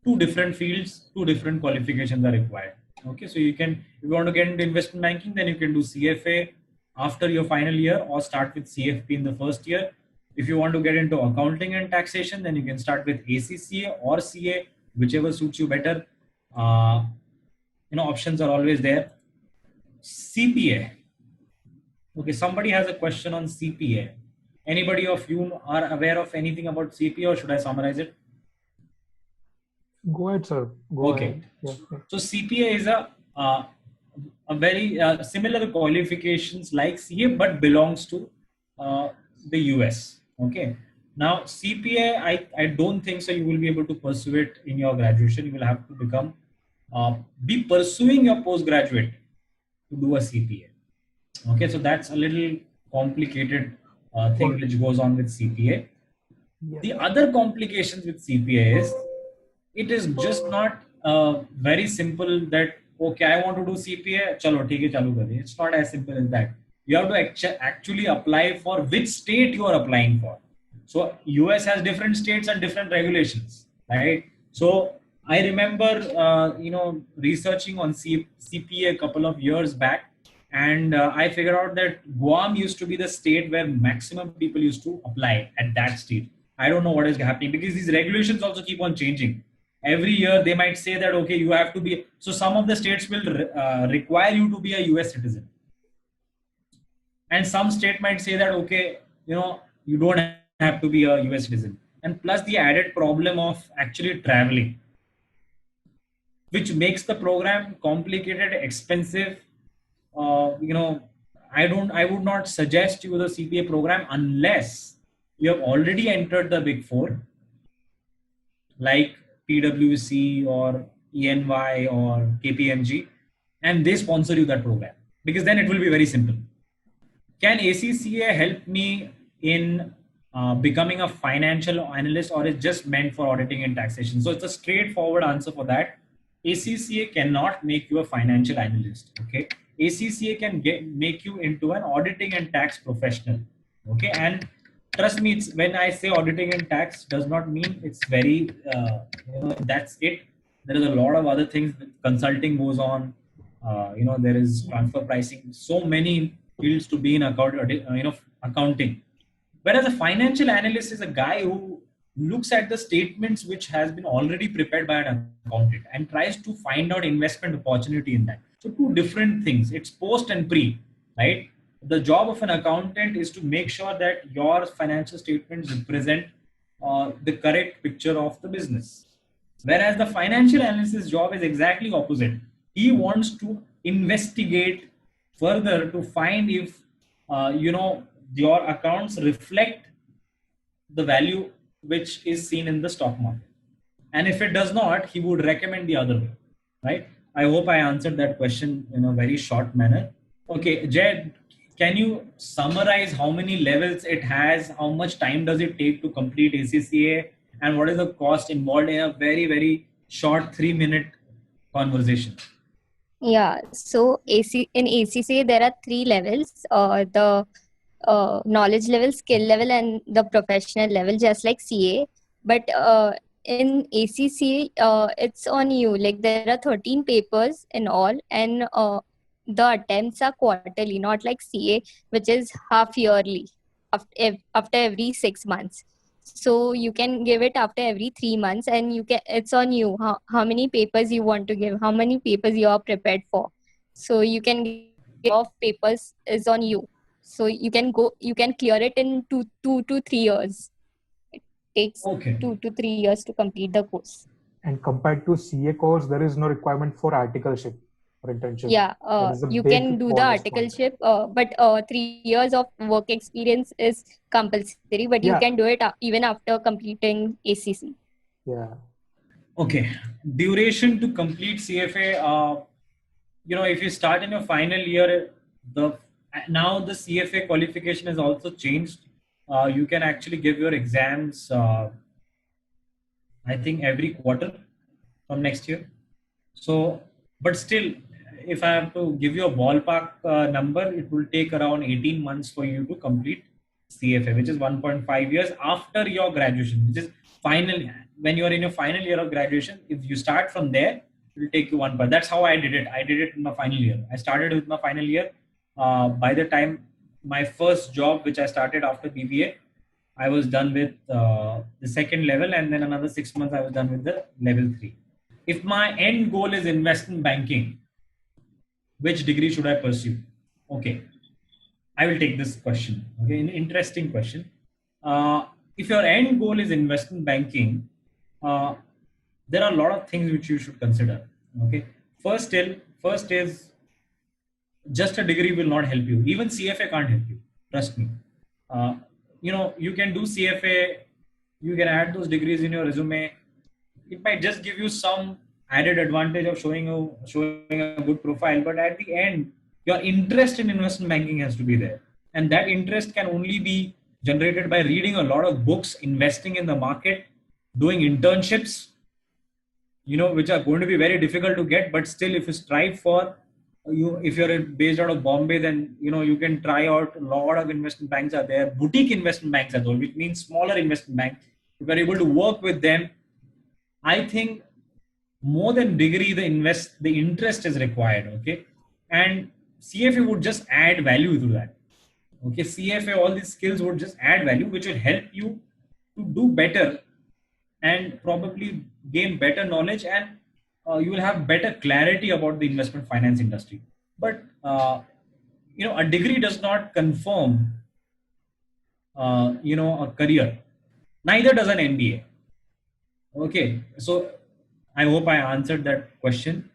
two different fields, two different qualifications are required. Okay, so if you want to get into investment banking, then you can do CFA after your final year, or start with CFP in the first year. If you want to get into accounting and taxation, then you can start with ACCA or CA, whichever suits you better. Options are always there. CPA. Okay, somebody has a question on CPA. Anybody of you are aware of anything about CPA, or should I summarize it? Go ahead, sir. Go ahead. Yeah. So CPA is a very similar qualifications like CA, but belongs to the US. Okay. Now CPA, I don't think so you will be able to pursue it in your graduation. You will have to be pursuing your postgraduate to do a CPA. Okay, so that's a little complicated thing which goes on with CPA. Yeah. The other complications with CPA is it is just not very simple that, okay, I want to do CPA, chalo, theek hai, chalu kar de. It's not as simple as that. You have to actually apply for which state you are applying for. So US has different states and different regulations, right? So I remember, researching on CPA a couple of years back, and I figured out that Guam used to be the state where maximum people used to apply at that state. I don't know what is happening, because these regulations also keep on changing. Every year they might say that, okay, you have to be, so some of the states will require you to be a US citizen. And some state might say that, okay, you don't have to be a US citizen. And plus the added problem of actually traveling, which makes the program complicated, expensive. I would not suggest you the CPA program unless you have already entered the Big Four, like PwC or EY or KPMG, and they sponsor you that program, because then it will be very simple. Can ACCA help me in becoming a financial analyst, or is just meant for auditing and taxation? So it's a straightforward answer for that. ACCA cannot make you a financial analyst. Okay, ACCA can make you into an auditing and tax professional. Okay, and trust me, it's, when I say auditing and tax, does not mean it's very that's it. There is a lot of other things. Consulting goes on. There is transfer pricing. So many fields to be in accounting. Whereas a financial analyst is a guy who looks at the statements which has been already prepared by an accountant and tries to find out investment opportunity in that. So two different things. It's post and pre, right? The job of an accountant is to make sure that your financial statements represent the correct picture of the business. Whereas the financial analyst's job is exactly opposite. He wants to investigate further to find if your accounts reflect the value which is seen in the stock market, and if it does not, he would recommend the other way, right? I hope I answered that question in a very short manner. Okay, Jed, can you summarize how many levels it has, how much time does it take to complete ACCA, and what is the cost involved in a very, very short 3-minute conversation? Yeah, so in ACCA there are 3 levels: the knowledge level, skill level, and the professional level, just like CA. But in ACCA, it's on you. Like there are 13 papers in all, and the attempts are quarterly, not like CA, which is half yearly after every 6 months. So you can give it after every 3 months, and it's on you how many papers you want to give, how many papers you are prepared for. So you can give off papers is on you. So you can clear it in 2 to 3 years. It takes Okay. 2 to 3 years to complete the course. And compared to CA course, there is no requirement for articleship or internship. Yeah, That is a you big can do the bonus point. articleship, but 3 years of work experience is compulsory, but you Yeah. can do it even after completing ACC. Yeah. Okay, duration to complete CFA. If you start in your final year, now the CFA qualification has also changed. You can actually give your exams, I think, every quarter from next year. So, but still, if I have to give you a ballpark number, it will take around 18 months for you to complete CFA, which is 1.5 years after your graduation, which is final. When you are in your final year of graduation, if you start from there, it will take you 1 part. That's how I did it. I did it in my final year. I started with my final year. By the time my first job, which I started after BBA, I was done with the second level, and then another 6 months I was done with the level 3. If my end goal is investment banking, which degree should I pursue? Okay, I will take this question. Okay, an interesting question. If your end goal is investment banking, uh, there are a lot of things which you should consider. Okay, first is just a degree will not help you. Even CFA can't help you. Trust me. Uh, you can do CFA. You can add those degrees in your resume. It might just give you some added advantage of showing a good profile, but at the end, your interest in investment banking has to be there, and that interest can only be generated by reading a lot of books, investing in the market, doing internships, which are going to be very difficult to get. But still, if you strive for if you're based out of Bombay, then you can try out. A lot of investment banks are there, boutique investment banks as well, which means smaller investment banks. If you're able to work with them, I think more than degree, the interest is required. Okay, and CFA would just add value to that. Okay, CFA, all these skills would just add value, which will help you to do better and probably gain better knowledge, and you will have better clarity about the investment finance industry. But a degree does not confirm a career. Neither does an MBA. Okay, so I hope I answered that question.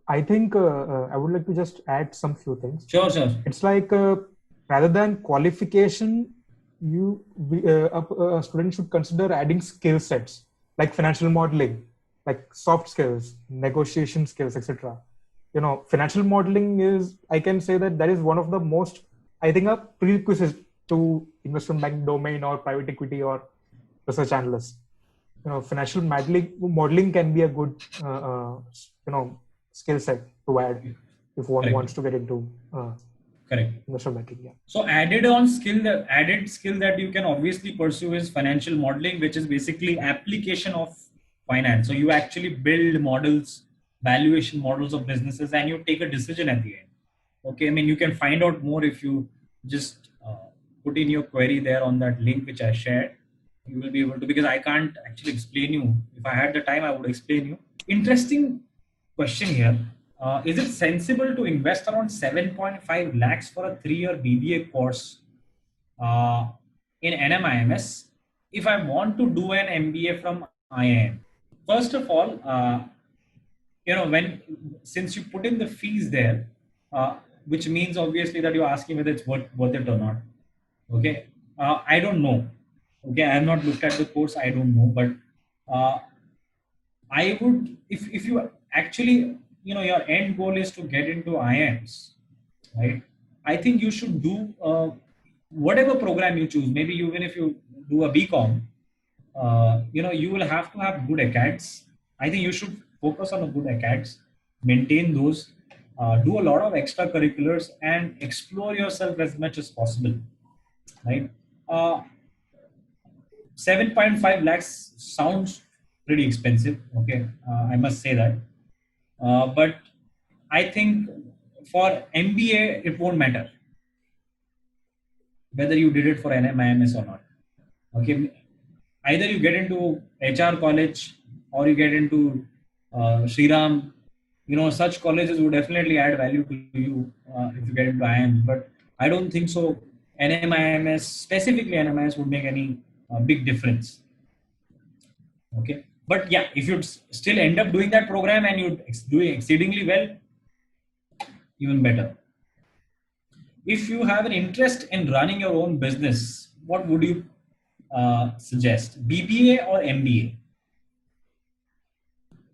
I think I would like to just add some few things. Sure. It's like rather than qualification, a student should consider adding skill sets like financial modeling, like soft skills, negotiation skills, etc. financial modeling is, I can say that is one of the most, I think, a prerequisite to investment banking domain or private equity or research analyst. Financial modeling can be a good, skill set to add if one Correct. wants to get into Correct. investment banking. Yeah. So added skill that you can obviously pursue is financial modeling, which is basically application of finance. So you actually build models, valuation models of businesses, and you take a decision at the end. Okay, I mean, you can find out more if you just put in your query there on that link which I shared. You will be able to, because I can't actually explain you. If I had the time, I would explain you. Interesting question here. Is it sensible to invest around 7.5 lakhs for a 3-year BBA course in NMIMS if I want to do an MBA from IIM? First of all, since you put in the fees there, which means obviously that you're asking whether it's worth it or not. Okay, I don't know. Okay, I have not looked at the course. I don't know, but I would, if you actually, your end goal is to get into IIMs, right? I think you should do whatever program you choose. Maybe even if you do a BCom, you will have to have good acads. I think you should focus on a good acads, maintain those, do a lot of extracurriculars, and explore yourself as much as possible, right? 7.5 lakhs sounds pretty expensive. Okay, I must say that. But I think for MBA, it won't matter whether you did it for NMIMS or not. Okay, either you get into HR college or you get into Shriram. Such colleges would definitely add value to you if you get into IIMs. But I don't think so. NMIMS, specifically NMIMS, would make any big difference. Okay, but yeah, if you still end up doing that program and you're doing exceedingly well, even better. If you have an interest in running your own business, what would you suggest? BBA or MBA?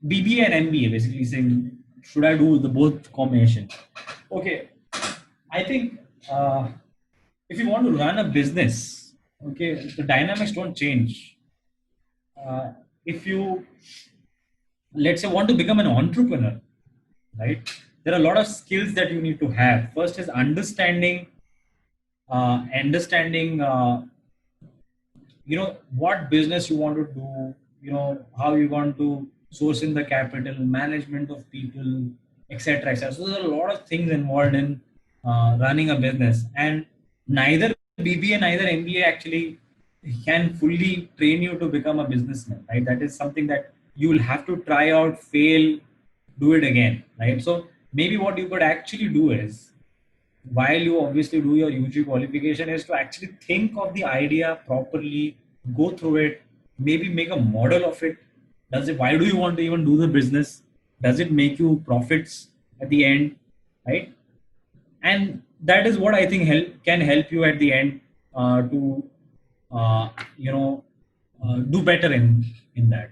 BBA and MBA, basically saying, should I do the both combination? Okay, I think if you want to run a business, okay, the dynamics don't change. If you, let's say, want to become an entrepreneur, right? There are a lot of skills that you need to have. First is understanding, what business you want to do, how you want to source in the capital, management of people, etc., etc. So there's a lot of things involved in running a business, and neither BBA, neither MBA actually can fully train you to become a businessman, right? That is something that you will have to try out, fail, do it again, right? So maybe what you could actually do is, while you obviously do your UG qualification, is to actually think of the idea properly, go through it, maybe make a model of it. Why do you want to even do the business? Does it make you profits at the end, right? And that is what I think can help you at the end to do better in that.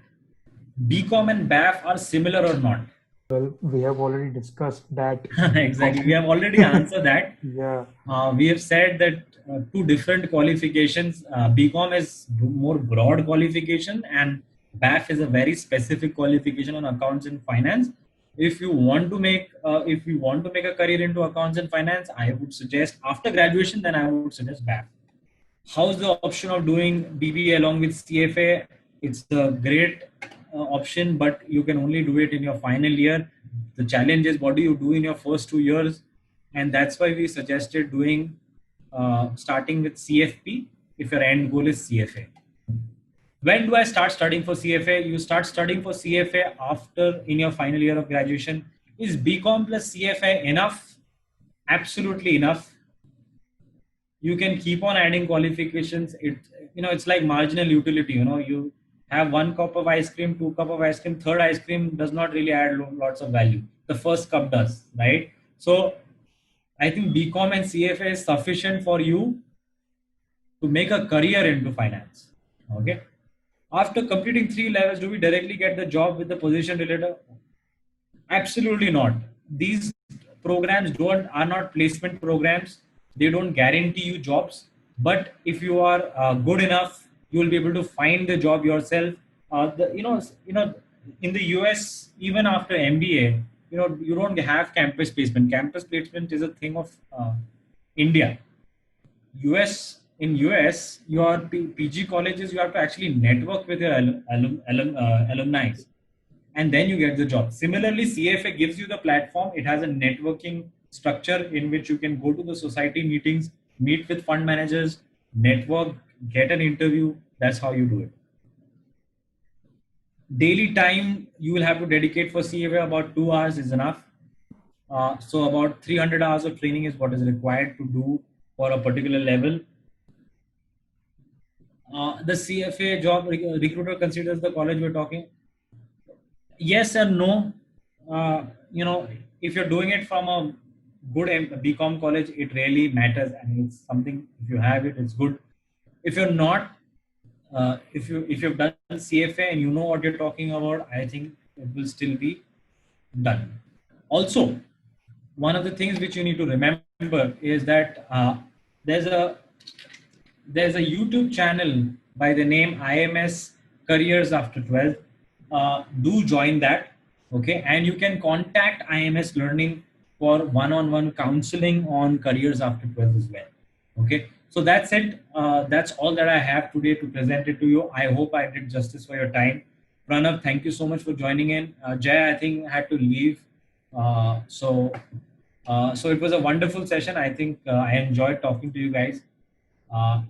BCom and BAF are similar or not? Well, we have already discussed that. Exactly, we have already answered that. Yeah. We have said that two different qualifications. BCom is more broad qualification, and BAF is a very specific qualification on accounts and finance. If you want to make a career into accounts and finance, I would suggest after graduation, then I would suggest BAF. How's the option of doing BBA along with CFA? It's a great option, but you can only do it in your final year. The challenge is, what do you do in your first 2 years? And that's why we suggested doing starting with CFP if your end goal is CFA. When do I start studying for CFA? You start studying for CFA after in your final year of graduation. Is BCom plus CFA enough? Absolutely enough. You can keep on adding qualifications. It's like marginal utility. You have 1 cup of ice cream, 2 cup of ice cream, third ice cream does not really add lots of value. The first cup does, right? So I think BCom and CFA is sufficient for you to make a career into finance. Okay. After completing 3 levels, do we directly get the job with the position related? Absolutely not. these programs are not placement programs. They don't guarantee you jobs, but if you are good enough, you will be able to find the job yourself. In the US, even after MBA, you don't have campus placement. Campus placement is a thing of India. US, your PG colleges, you have to actually network with your alumni, and then you get the job. Similarly, CFA gives you the platform. It has a networking structure in which you can go to the society meetings, meet with fund managers, network, get an interview. That's how you do it. Daily time you will have to dedicate for CFA, about 2 hours is enough. So about 300 hours of training is what is required to do for a particular level. The CFA job recruiter considers the college we're talking. Yes and no. If you're doing it from a good BCom college, it really matters, and it's something. If you have it, it's good. If you're not, if you've done CFA and you know what you're talking about, I think it will still be done. Also, one of the things which you need to remember is that there's a YouTube channel by the name IMS Careers After 12th. Do join that, okay? And you can contact IMS Learning for one-on-one counseling on careers after 12 as well, okay? So that's it. That's all that I have today to present it to you. I hope I did justice for your time. Pranav, thank you so much for joining in. Jay, I think had to leave. So it was a wonderful session. I think I enjoyed talking to you guys.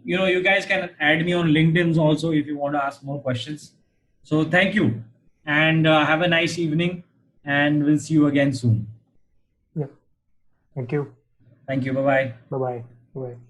You guys can add me on LinkedIn also if you want to ask more questions. So thank you, and have a nice evening, and we'll see you again soon. Yeah. Thank you. Thank you. Bye-bye. Bye-bye. Bye-bye.